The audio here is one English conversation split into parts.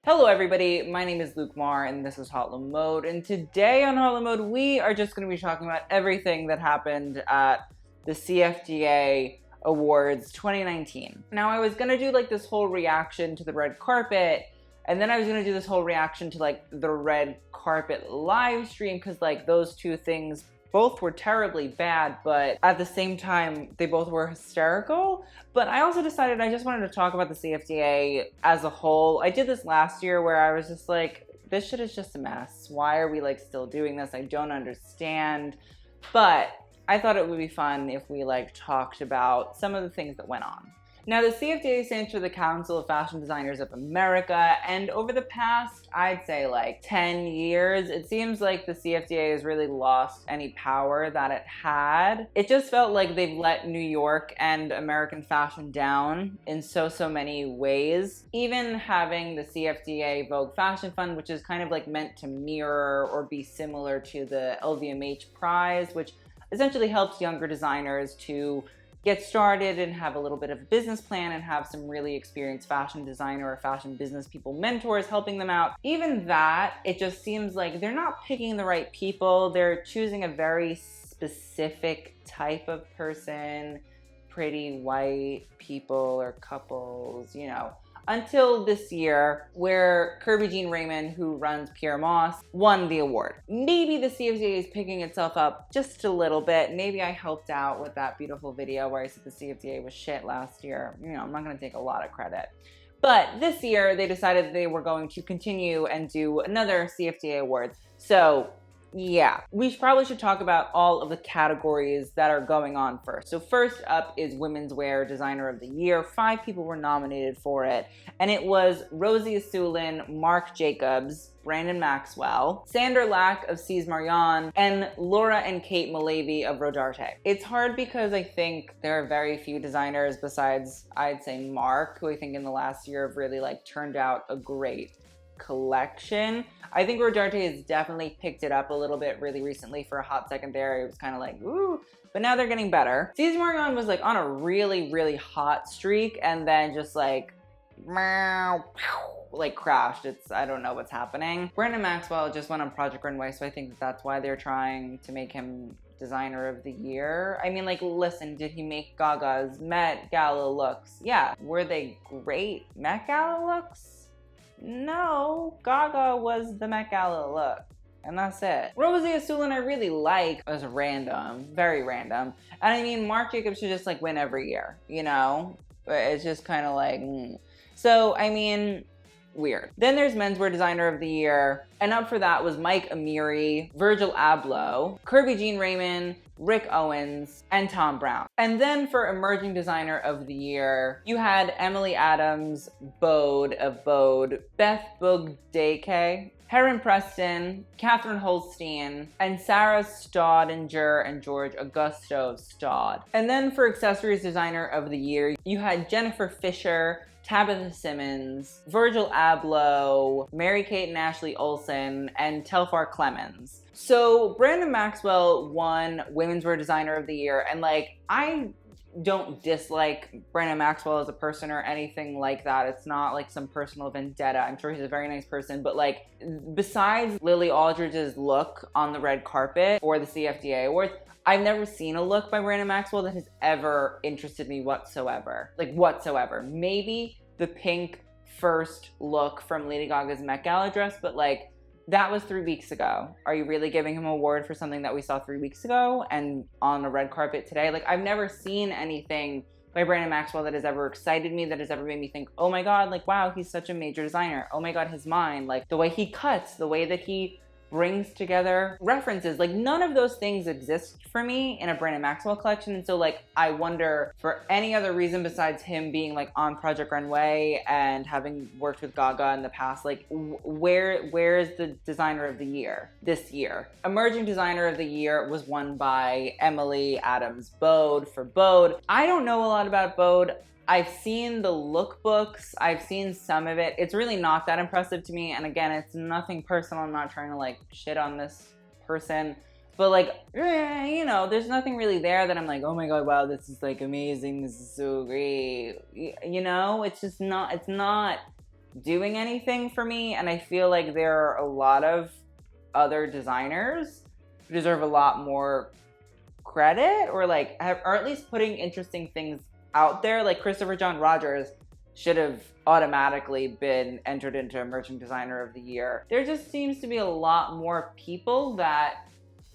Hello everybody, my name is Luke Marr and this is HauteLeMode, and today on HauteLeMode we are just going to be talking about everything that happened at the CFDA Awards 2019. Now I was going to do like this whole reaction to the red carpet, and then I was going to do this whole reaction to like the red carpet live stream, because like those two things both were terribly bad, but at the same time, they both were hysterical. But I also decided I just wanted to talk about the CFDA as a whole. I did this last year where I was just like, this shit is just a mess. Why are we like still doing this? I don't understand. But I thought it would be fun if we like talked about some of the things that went on. Now, the CFDA stands for the Council of Fashion Designers of America, and over the past, I'd say like 10 years, it seems like the CFDA has really lost any power that it had. It just felt like they've let New York and American fashion down in so many ways. Even having the CFDA Vogue Fashion Fund, which is kind of like meant to mirror or be similar to the LVMH prize, which essentially helps younger designers to get started and have a little bit of a business plan and have some really experienced fashion designer or fashion business people, mentors helping them out. Even that, it just seems like they're not picking the right people. They're choosing a very specific type of person, pretty white people or couples, you know. Until this year, where Kirby Jean Raymond, who runs Pure Moss, won the award. Maybe the CFDA is picking itself up just a little bit. Maybe I helped out with that beautiful video where I said the CFDA was shit last year. You know, I'm not gonna take a lot of credit. But this year, they decided they were going to continue and do another CFDA Awards. So, yeah, we probably should talk about all of the categories that are going on first. So first up is Womenswear Designer of the Year. 5 people were nominated for it, and it was Rosie Asulin, Marc Jacobs, Brandon Maxwell, Sander Lack of C's Marion, and Laura and Kate Malavy of Rodarte. It's hard because I think there are very few designers besides, I'd say, Marc, who I think in the last year have really like turned out a great collection. I think Rodarte has definitely picked it up a little bit really recently. For a hot second there, it was kind of like, ooh, but now they're getting better. C's Marion was like on a really hot streak and then just like, like crashed. I don't know what's happening. Brandon Maxwell just went on Project Runway, so I think that's why they're trying to make him Designer of the Year. I mean, like, listen, did he make Gaga's Met Gala looks? Yeah. Were they great Met Gala looks? No, Gaga was the Met Gala look, and that's it. Rosie Asulin I really like as random, very random. And I mean, Marc Jacobs should just like win every year, you know? But it's just kind of like, So, I mean, weird. Then there's Menswear Designer of the Year, and up for that was Mike Amiri, Virgil Abloh, Kirby Jean Raymond, Rick Owens, and Tom Brown. And then for Emerging Designer of the Year, you had Emily Adams Bode of Bode, Beth Bugdake, Heron Preston, Catherine Holstein, and Sarah Staudinger and George Augusto of Staud. And then for Accessories Designer of the Year, you had Jennifer Fisher, Tabitha Simmons, Virgil Abloh, Mary-Kate and Ashley Olsen, and Telfar Clemens. So Brandon Maxwell won Womenswear Designer of the Year, and like, I don't dislike Brandon Maxwell as a person or anything like that. It's not like some personal vendetta. I'm sure he's a very nice person, but like, besides Lily Aldridge's look on the red carpet for the CFDA Awards, I've never seen a look by Brandon Maxwell that has ever interested me whatsoever. Like, whatsoever. Maybe the pink first look from Lady Gaga's Met Gala dress, but like, that was 3 weeks ago. Are you really giving him an award for something that we saw 3 weeks ago and on a red carpet today? Like, I've never seen anything by Brandon Maxwell that has ever excited me, that has ever made me think, oh my God, like, wow, he's such a major designer. Oh my God, his mind, like the way he cuts, the way that he brings together references, like none of those things exist for me in a Brandon Maxwell collection. And so like, I wonder, for any other reason besides him being like on Project Runway and having worked with Gaga in the past, like where is the Designer of the Year this year? Emerging Designer of the Year was won by Emily Adams Bode for Bode. I don't know a lot about Bode. I've seen the lookbooks, I've seen some of it. It's really not that impressive to me. And again, it's nothing personal. I'm not trying to like shit on this person, But like, you know, there's nothing really there that I'm like, oh my God, wow, this is like amazing. This is so great. You know, it's just not, it's not doing anything for me. And I feel like there are a lot of other designers who deserve a lot more credit, or like, or at least putting interesting things out there. Like Christopher John Rogers should have automatically been entered into Emerging Designer of the Year. There just seems to be a lot more people that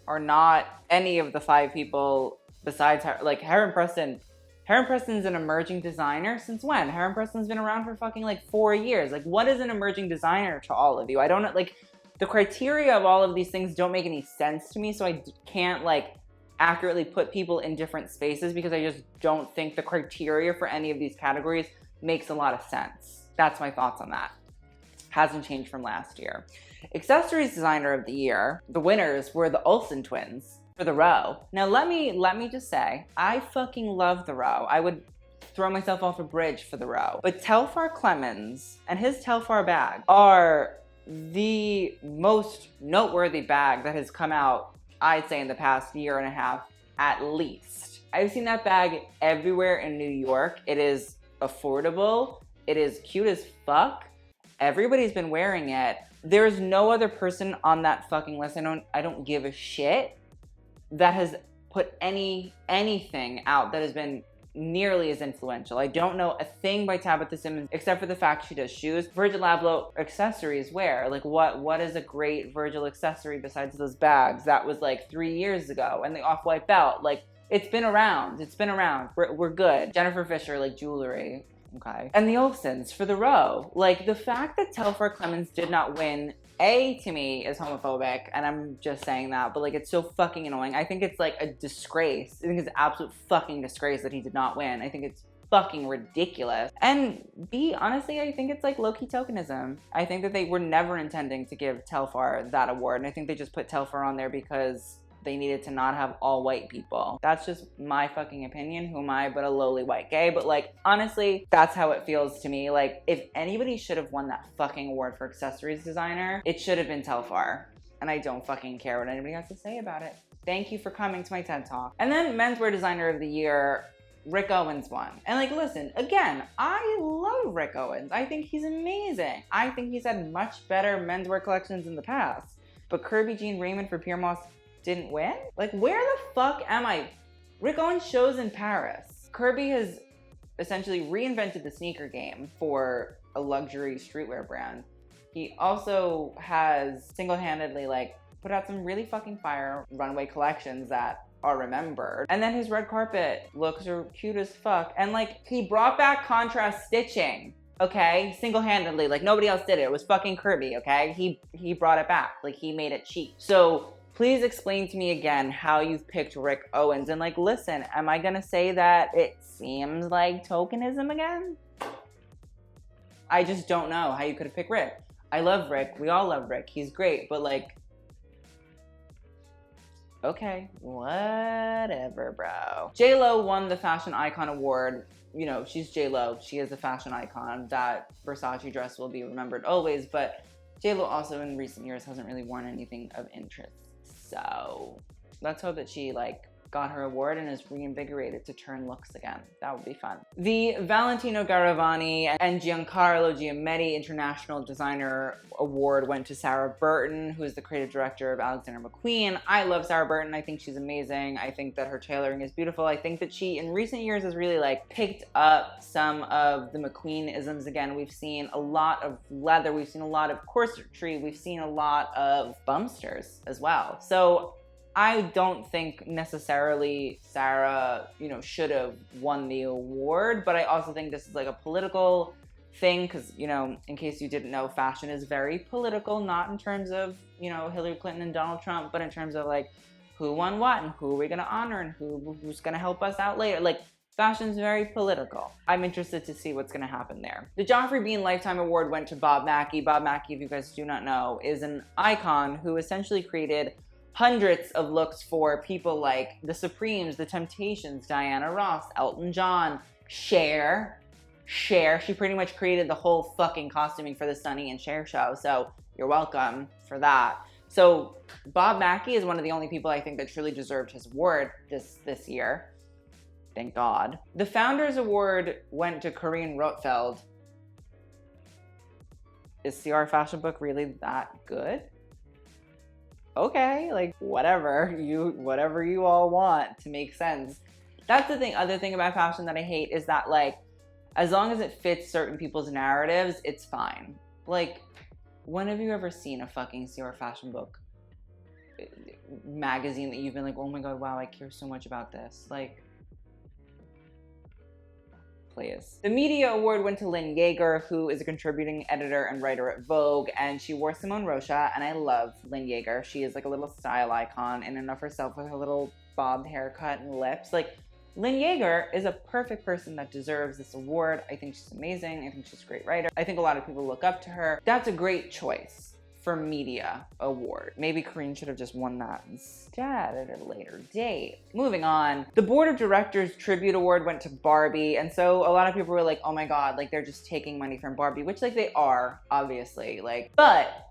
are not any of the 5 people besides like Heron Preston. Heron Preston's an emerging designer since when? Heron Preston's been around for fucking like 4 years. Like, what is an emerging designer to all of you? I don't know, like, the criteria of all of these things don't make any sense to me, so I can't like accurately put people in different spaces because I just don't think the criteria for any of these categories makes a lot of sense. That's my thoughts on that. Hasn't changed from last year. Accessories Designer of the Year, the winners were the Olsen twins for the Row. Now let me just say, I fucking love the Row. I would throw myself off a bridge for the Row. But Telfar Clemens and his Telfar bag are the most noteworthy bag that has come out, I'd say, in the past year and a half at least. I've seen that bag everywhere in New York. It is affordable. It is cute as fuck. Everybody's been wearing it. There's no other person on that fucking list, I don't give a shit, that has put anything out that has been nearly as influential. I don't know a thing by Tabitha Simmons except for the fact she does shoes. Virgil Abloh accessories wear. Like what is a great Virgil accessory besides those bags? That was like 3 years ago. And the off-white belt. Like, it's been around. It's been around. We're good. Jennifer Fisher, like jewelry. Okay. And the Olsens for the Row. Like, the fact that Telfar Clemens did not win, to me, is homophobic, and I'm just saying that, but like, it's so fucking annoying. I think it's like a disgrace. I think it's an absolute fucking disgrace that he did not win. I think it's fucking ridiculous. And B, honestly, I think it's like low-key tokenism. I think that they were never intending to give Telfar that award, and I think they just put Telfar on there because they needed to not have all white people. That's just my fucking opinion. Who am I but a lowly white gay? But like, honestly, that's how it feels to me. Like, if anybody should have won that fucking award for accessories designer, it should have been Telfar. And I don't fucking care what anybody has to say about it. Thank you for coming to my TED Talk. And then Menswear Designer of the Year, Rick Owens won. And like, listen, again, I love Rick Owens. I think he's amazing. I think he's had much better menswear collections in the past. But Kirby Jean Raymond for Pure Moss didn't win? Like, where the fuck am I? Rick Owens shows in Paris. Kirby has essentially reinvented the sneaker game for a luxury streetwear brand. He also has single-handedly like put out some really fucking fire runway collections that are remembered. And then his red carpet looks are cute as fuck. And like, he brought back contrast stitching, okay? Single-handedly, like nobody else did it. It was fucking Kirby, okay? He brought it back, like he made it cheap. So please explain to me again how you've picked Rick Owens. And like, listen, am I gonna say that it seems like tokenism again? I just don't know how you could have picked Rick. I love Rick, we all love Rick, he's great, but like, okay, whatever, bro. J-Lo won the Fashion Icon Award. You know, she's J-Lo, she is a fashion icon. That Versace dress will be remembered always, but J-Lo also in recent years hasn't really worn anything of interest. So let's hope that she like got her award and is reinvigorated to turn looks again. That would be fun. The Valentino Garavani and Giancarlo Giametti International Designer Award went to Sarah Burton, who is the creative director of Alexander McQueen. I love Sarah Burton. I think she's amazing. I think that her tailoring is beautiful. I think that she, in recent years, has really like picked up some of the McQueen-isms again. We've seen a lot of leather. We've seen a lot of corsetry. We've seen a lot of bumsters as well. So I don't think necessarily Sarah, you know, should have won the award, but I also think this is like a political thing because, you know, in case you didn't know, fashion is very political, not in terms of, you know, Hillary Clinton and Donald Trump, but in terms of like who won what and who are we going to honor and who's going to help us out later. Like, fashion's very political. I'm interested to see what's going to happen there. The Joffrey Bean Lifetime Award went to Bob Mackie. Bob Mackie, if you guys do not know, is an icon who essentially created hundreds of looks for people like the Supremes, the Temptations, Diana Ross, Elton John, Cher. She pretty much created the whole fucking costuming for the Sonny and Cher show, so you're welcome for that. So Bob Mackie is one of the only people I think that truly deserved his award this year. Thank God. The Founders Award went to Corinne Rothfeld. Is CR Fashion Book really that good? Okay, like whatever you all want to make sense. That's the thing. Other thing about fashion that I hate is that, like, as long as it fits certain people's narratives, it's fine. Like, when have you ever seen a fucking CR Fashion Book magazine that you've been like, oh my God, wow, I care so much about this? Like, please. The Media Award went to Lynn Yeager, who is a contributing editor and writer at Vogue, and she wore Simone Rocha, and I love Lynn Yeager. She is like a little style icon in and of herself with her little bobbed haircut and lips. Like, Lynn Yeager is a perfect person that deserves this award. I think she's amazing. I think she's a great writer. I think a lot of people look up to her. That's a great choice for Media Award. Maybe Corinne should have just won that instead at a later date. Moving on, the Board of Directors Tribute Award went to Barbie, and so a lot of people were like, oh my God, like they're just taking money from Barbie, which like they are, obviously, like, but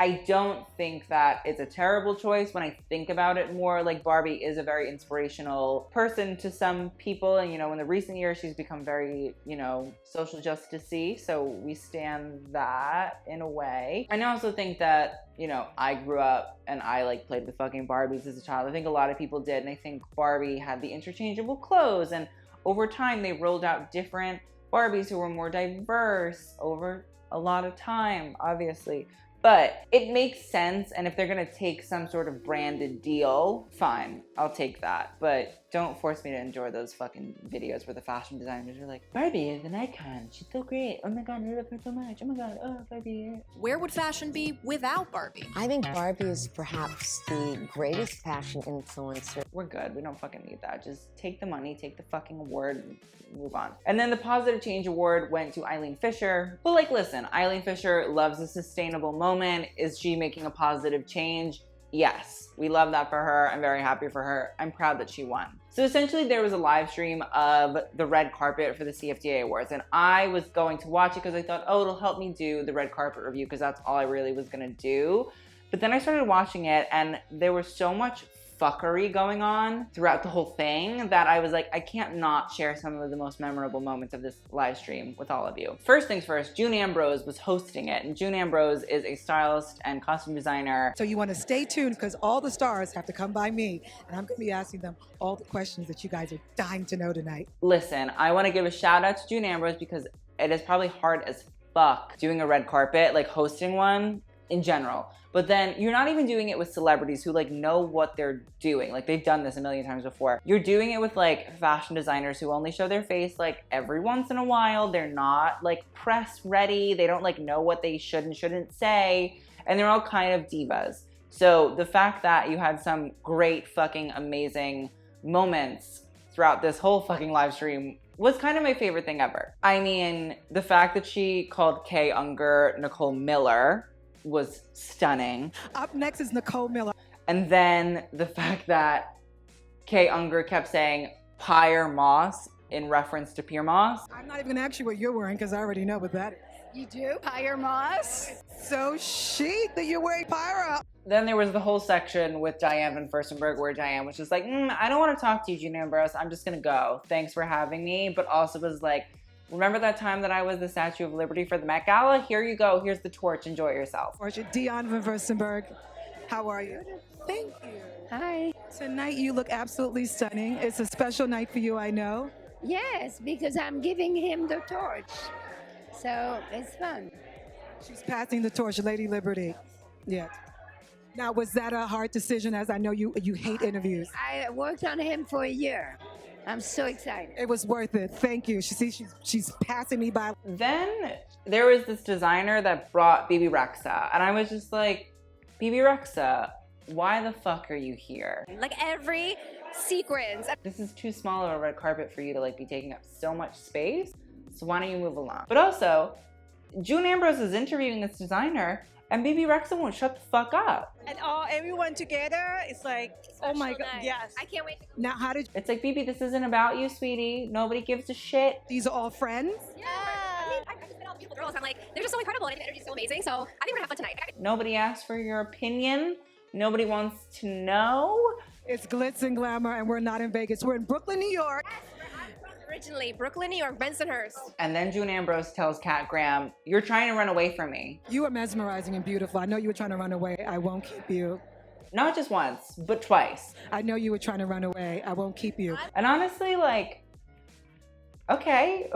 I don't think that it's a terrible choice when I think about it more. Like, Barbie is a very inspirational person to some people, and you know, in the recent years she's become very, you know, social justice-y, so we stand that in a way. And I also think that, you know, I grew up and I like played with fucking Barbies as a child. I think a lot of people did, and I think Barbie had the interchangeable clothes, and over time they rolled out different Barbies who were more diverse over a lot of time, obviously. But it makes sense, and if they're gonna take some sort of branded deal, fine, I'll take that. But don't force me to enjoy those fucking videos where the fashion designers are like, Barbie is an icon, she's so great, oh my God, I love her so much, oh my God, oh, Barbie. Where would fashion be without Barbie? I think Barbie is perhaps the greatest fashion influencer. We're good, we don't fucking need that. Just take the money, take the fucking award, and move on. And then the Positive Change Award went to Eileen Fisher. But like, listen, Eileen Fisher loves a sustainable moment. Is she making a positive change? Yes, we love that for her. I'm very happy for her. I'm proud that she won. So essentially there was a live stream of the red carpet for the CFDA Awards, and I was going to watch it because I thought, oh, it'll help me do the red carpet review because that's all I really was gonna do. But then I started watching it and there was so much fuckery going on throughout the whole thing that I was like, I can't not share some of the most memorable moments of this live stream with all of you. First things first, June Ambrose was hosting it, and June Ambrose is a stylist and costume designer. So you want to stay tuned because all the stars have to come by me, and I'm going to be asking them all the questions that you guys are dying to know tonight. Listen, I want to give a shout out to June Ambrose because it is probably hard as fuck doing a red carpet, like hosting one in general. But then you're not even doing it with celebrities who like know what they're doing. Like, they've done this a million times before. You're doing it with like fashion designers who only show their face like every once in a while. They're not like press ready. They don't like know what they should and shouldn't say. And they're all kind of divas. So the fact that you had some great fucking amazing moments throughout this whole fucking live stream was kind of my favorite thing ever. I mean, the fact that she called Kay Unger Nicole Miller was stunning. Up next is Nicole Miller. And then the fact that Kay Unger kept saying Pyre Moss in reference to Pier Moss. I'm not even gonna ask you what you're wearing because I already know what that is. You do? Pyre Moss? So chic that you're wearing Pyre. Then there was the whole section with Diane Van Furstenberg where Diane was just like, I don't want to talk to you, June Ambrose. I'm just gonna go. Thanks for having me. But also was like, remember that time that I was the Statue of Liberty for the Met Gala? Here you go. Here's the torch. Enjoy yourself. Diane Van Furstenberg, how are you? Thank you. Hi. Tonight you look absolutely stunning. It's a special night for you, I know. Yes, because I'm giving him the torch. So it's fun. She's passing the torch, Lady Liberty. Yeah. Now, was that a hard decision, as I know you hate interviews? I worked on him for a year. I'm so excited. It was worth it. Thank you. She's passing me by. Then there was this designer that brought BB Rexa, and I was just like, BB Rexa, why the fuck are you here? Like every sequence. This is too small of a red carpet for you to like be taking up so much space, so why don't you move along? But also, June Ambrose is interviewing this designer, and BB Rexa won't shut the fuck up. And everyone together, it's like, oh my God, yes. I can't wait. Now, how did It's like, BB, this isn't about you, sweetie. Nobody gives a shit. these are all friends? Yeah. I mean, I just met all the people girls. I'm like, they're just so incredible and the energy's so amazing. So I think we're gonna have fun tonight. Nobody asked for your opinion. Nobody wants to know. It's glitz and glamour, and we're not in Vegas. We're in Brooklyn, New York. Originally, Brooklyn, New York, Bensonhurst. And then June Ambrose tells Kat Graham, "You're trying to run away from me." You are mesmerizing and beautiful. I know you were trying to run away. I won't keep you. Not just once, but twice. I know you were trying to run away. I won't keep you. And honestly, like, okay.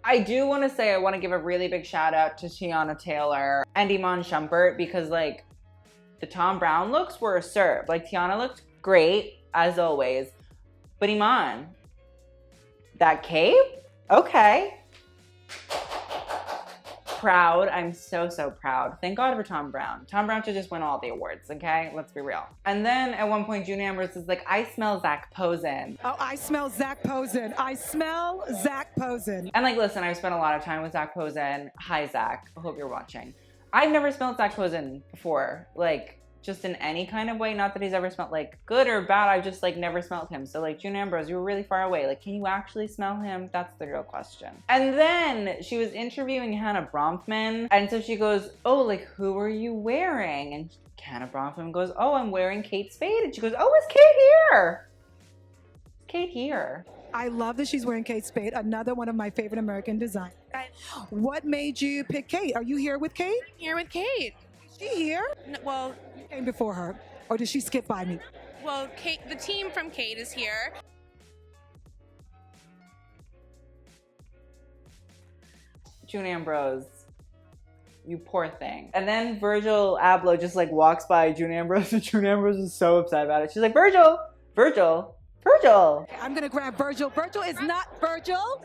I do want to say I want to give a really big shout out to Tiana Taylor and Iman Shumpert because, like, the Tom Brown looks were a serve. Like, Tiana looked great, as always. But Iman, that cape? Okay. Proud. I'm so proud. Thank God for Tom Brown. Tom Brown should just win all the awards, okay? Let's be real. And then at one point, June Ambrose is like, "I smell Zach Posen." Oh, I smell Zach Posen. I smell Zach Posen. And like, listen, I've spent a lot of time with Zach Posen. Hi, Zach. I hope you're watching. I've never smelled Zach Posen before. Like, just in any kind of way. Not that he's ever smelled like good or bad. I've just like never smelled him. So like, June Ambrose, you were really far away. Like, can you actually smell him? That's the real question. And then she was interviewing Hannah Bronfman. And so she goes, "Oh, like, who are you wearing?" And Hannah Bronfman goes, "Oh, I'm wearing Kate Spade." And she goes, "Oh, is Kate here? Is Kate here?" I love that she's wearing Kate Spade, another one of my favorite American designers. What made you pick Kate? Are you here with Kate? Here with Kate. Is she here? Well, You came before her, or did she skip by me? Kate, the team from Kate is here. June Ambrose, you poor thing. And then Virgil Abloh just like walks by June Ambrose and June Ambrose is so upset about it. She's like, Virgil. I'm gonna grab Virgil. Virgil is not Virgil.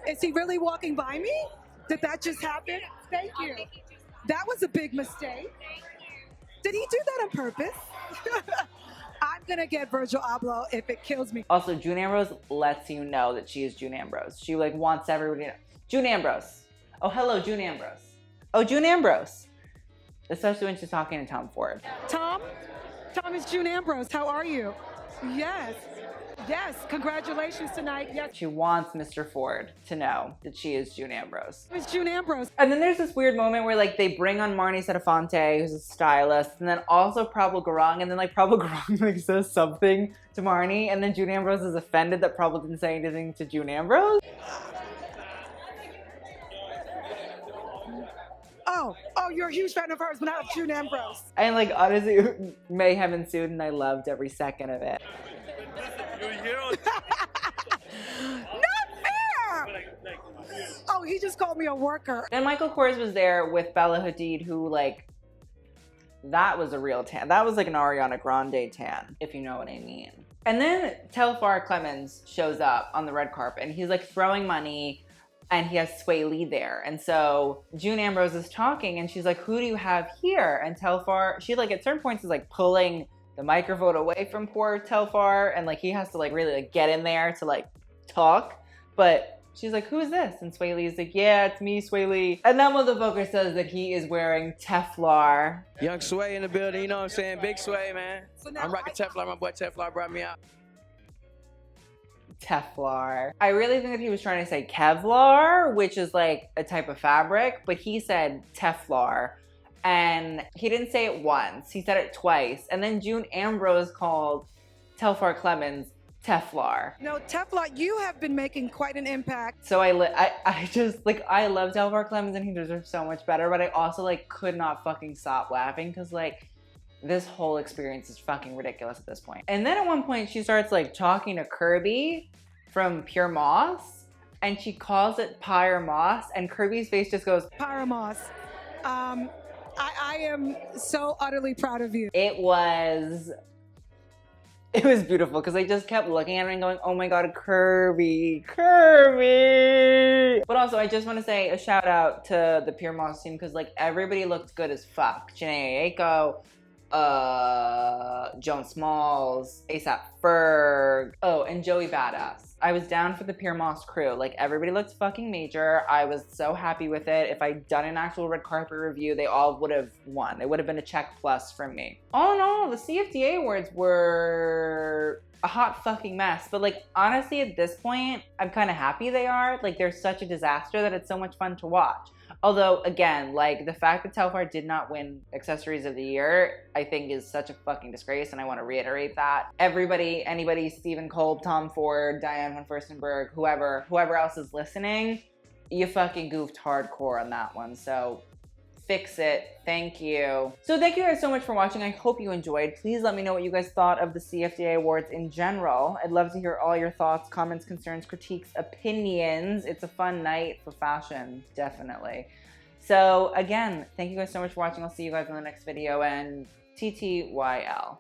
Is he really walking by me? Did that just happen? Thank you. That was a big mistake. Did he do that on purpose? I'm gonna get Virgil Abloh if it kills me. Also, June Ambrose lets you know that she is June Ambrose. She like wants everybody to know. June Ambrose. Oh, hello, June Ambrose. Oh, June Ambrose. Especially when she's talking to Tom Ford. Tom is June Ambrose. How are you? Yes, congratulations tonight. Yes, She wants Mr. Ford to know that she is June Ambrose. it's June Ambrose. And then there's this weird moment where like they bring on Marnie Setafonte, who's a stylist, and then also Prabal Gurung, and then like Prabal Gurung like says something to Marnie, and then June Ambrose is offended that Prabal didn't say anything to June Ambrose. Oh, you're a huge fan of hers, but not of June Ambrose. And like honestly, mayhem ensued, and I loved every second of it. Not fair! Oh, he just called me a worker. And Michael Kors was there with Bella Hadid, who like, that was a real tan. That was like an Ariana Grande tan, if you know what I mean. And then Telfar Clemens shows up on the red carpet, and he's like throwing money, and he has Sway Lee there. And so June Ambrose is talking, and she's like, "Who do you have here?" And Telfar, she like at certain points is like pulling the microphone away from poor Telfar, and like he has to like really like get in there to like talk. But she's like, "Who's this?" And Sway Lee's like, "Yeah, it's me, Sway Lee." And that motherfucker says that he is wearing Teflar. Young Sway in the building, you know what I'm saying? Big Sway, man. So now I'm rocking Teflar. My boy Teflar brought me out. Teflar. I really think that he was trying to say Kevlar, which is like a type of fabric, but he said Teflar. And he didn't say it once, he said it twice. And then June Ambrose called Telfar Clemens Teflar. No, Teflon, you have been making quite an impact. So I just like, I love Telfar Clemens and he deserves so much better, but I also like could not fucking stop laughing because like this whole experience is fucking ridiculous at this point. And then at one point she starts like talking to Kirby from Pure Moss and she calls it Pyre Moss and Kirby's face just goes, Paramos. I am so utterly proud of you. It was beautiful because I just kept looking at her and going, oh my God, Kirby. But also I just want to say a shout out to the Pure Moss team because like everybody looked good as fuck. Janae Aiko, Joan Smalls, ASAP Ferg, oh, and Joey Badass. I was down for the Pure Moss crew. Like everybody looked fucking major. I was so happy with it. If I'd done an actual red carpet review, they all would have won. It would have been a check plus from me. All in all, the CFDA Awards were a hot fucking mess. But like, honestly, at this point, I'm kind of happy they are. Like they're such a disaster that it's so much fun to watch. Although, again, like, the fact that Telfar did not win Accessories of the Year, I think is such a fucking disgrace, and I want to reiterate that. Everybody, anybody, Stephen Kolb, Tom Ford, Diane von Furstenberg, whoever else is listening, you fucking goofed hardcore on that one, so fix it. Thank you. So thank you guys so much for watching. I hope you enjoyed. Please let me know what you guys thought of the CFDA Awards in general. I'd love to hear all your thoughts, comments, concerns, critiques, opinions. It's a fun night for fashion, definitely. So again, thank you guys so much for watching. I'll see you guys in the next video, and TTYL.